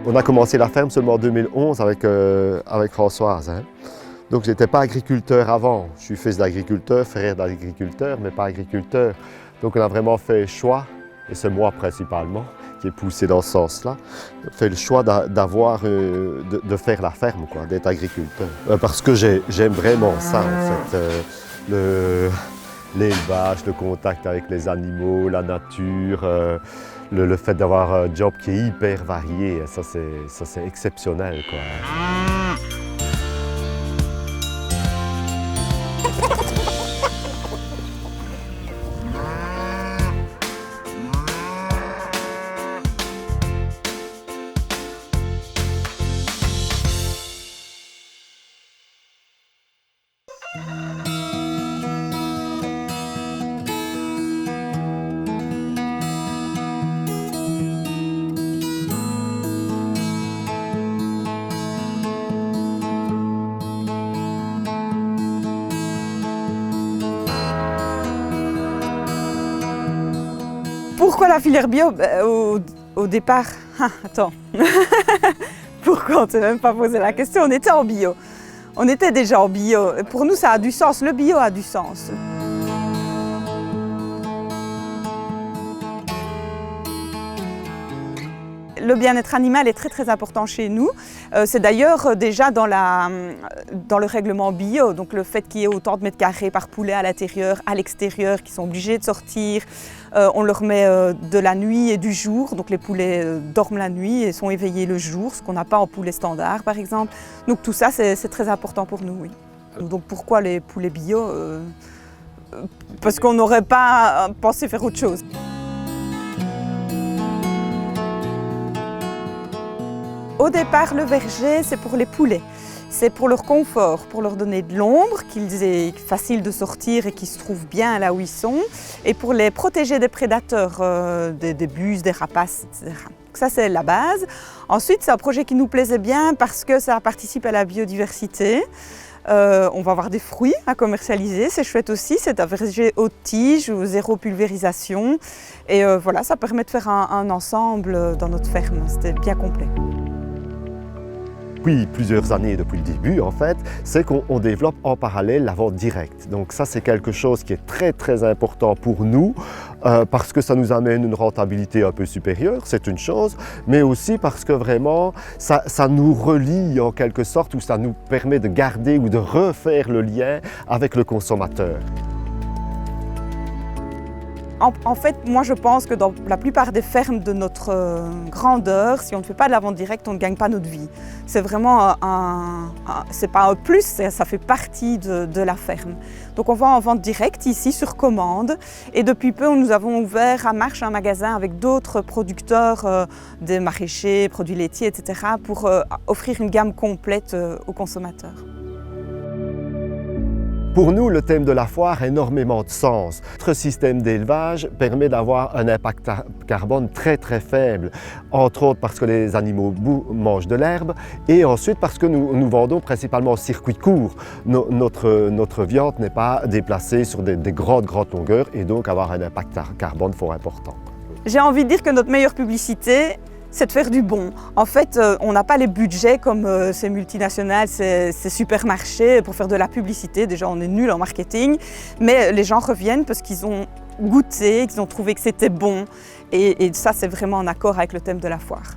On a commencé la ferme seulement en 2011 avec Françoise. Donc je n'étais pas agriculteur avant. Je suis fils d'agriculteur, frère d'agriculteur, mais pas agriculteur. Donc on a vraiment fait le choix, et c'est moi principalement qui ai poussé dans ce sens-là, fait le choix de faire la ferme, d'être agriculteur. Parce que j'aime vraiment ça en fait. L'élevage, le contact avec les animaux, la nature, le fait d'avoir un job qui est hyper varié, ça c'est exceptionnel, quoi. Pourquoi la filière bio? Au départ, attends, pourquoi on ne s'est même pas posé la question? On était en bio, on était déjà en bio. Pour nous ça a du sens, le bio a du sens. Le bien-être animal est très important chez nous. C'est d'ailleurs déjà dans le règlement bio, donc le fait qu'il y ait autant de mètres carrés par poulet à l'intérieur, à l'extérieur, qui sont obligés de sortir. On leur met de la nuit et du jour, donc les poulets dorment la nuit et sont éveillés le jour, ce qu'on n'a pas en poulet standard par exemple. Donc tout ça c'est très important pour nous, oui. Donc pourquoi les poulets bio? Parce qu'on n'aurait pas pensé faire autre chose. Au départ, le verger, c'est pour les poulets. C'est pour leur confort, pour leur donner de l'ombre, qu'ils aient facile de sortir et qu'ils se trouvent bien là où ils sont, et pour les protéger des prédateurs, des buses, des rapaces, etc. Ça, c'est la base. Ensuite, c'est un projet qui nous plaisait bien parce que ça participe à la biodiversité. On va avoir des fruits à commercialiser, c'est chouette aussi. C'est un verger haute tige ou zéro pulvérisation. Et voilà, ça permet de faire un ensemble dans notre ferme. C'était bien complet. Depuis plusieurs années, depuis le début en fait, c'est qu'on développe en parallèle la vente directe. Donc ça c'est quelque chose qui est très important pour nous parce que ça nous amène une rentabilité un peu supérieure, c'est une chose, mais aussi parce que vraiment ça nous relie en quelque sorte ou ça nous permet de garder ou de refaire le lien avec le consommateur. En fait, moi je pense que dans la plupart des fermes de notre grandeur, si on ne fait pas de la vente directe, on ne gagne pas notre vie. C'est vraiment c'est pas un plus, ça fait partie de la ferme. Donc on va en vente directe ici sur commande et depuis peu nous avons ouvert à Marche un magasin avec d'autres producteurs, des maraîchers, produits laitiers, etc. pour offrir une gamme complète aux consommateurs. Pour nous, le thème de la foire a énormément de sens. Notre système d'élevage permet d'avoir un impact carbone très faible, entre autres parce que les animaux mangent de l'herbe et ensuite parce que nous vendons principalement au circuit court. Notre viande n'est pas déplacée sur des grandes longueurs et donc avoir un impact carbone fort important. J'ai envie de dire que notre meilleure publicité, c'est de faire du bon. En fait, on n'a pas les budgets comme ces multinationales, ces supermarchés pour faire de la publicité. Déjà, on est nuls en marketing, mais les gens reviennent parce qu'ils ont goûté, qu'ils ont trouvé que c'était bon. Et ça, c'est vraiment en accord avec le thème de la foire.